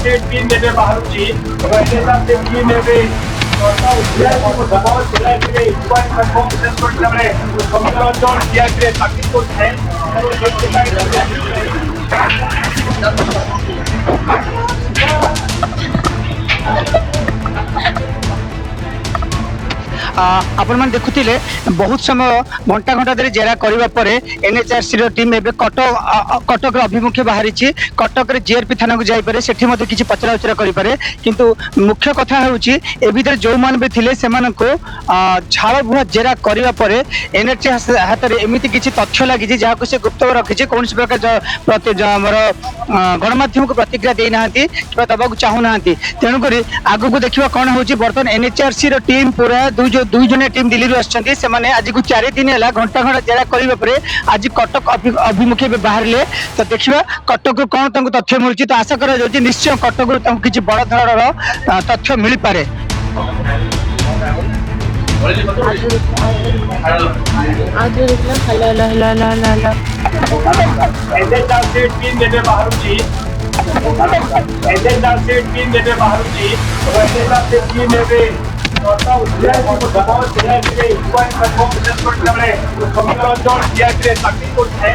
से टीम नेबे बाहरुची एनएचआर से टीम नेबे दबाव जिला के इक्वाल कंफर्म प्रोसेस करते हैं कमिटी অঞ্চল জিয়া গ্রে তাকিদ করছে आपण मैंने देखुले बहुत समय घंटा घंटा धरी जेरा करने पर एनएचआरसी टीम एवं कटक अभिमुखे बाहरी कटक जीआरपी थाना को जापे से किसी पचरा उचरा करें किंतु मुख्य कथा हूँ ए भर जो मैंने भी थे से झाड़ बुहा जेरा करने पर एनएचआरसी हाथ में एमती किसी तथ्य लगी जहाँ से गुप्त रखी कौन प्रकार गणमाध्यम को प्रतिक्रिया देना कि दबा चाहूना तेणुक आग को देखा कौन हो बर्तमान एनएचआरसी टीम पूरा दुई जन टीम दिल्ली से आज को 4 दिन है घंटा घंटा जेरा करने पर आज कटक अभिमुखे बाहर तो देखा कटक कौन तक तथ्य मिलूँ तो आशा कर निश्चय कटक किसी बड़ धरण तथ्य मिल पारे। दबाव जिला के इक्वाल कंफर्म प्रोसेस करते हैं कमिटी অঞ্চল জিয়া গ্রে তাকিদ করছে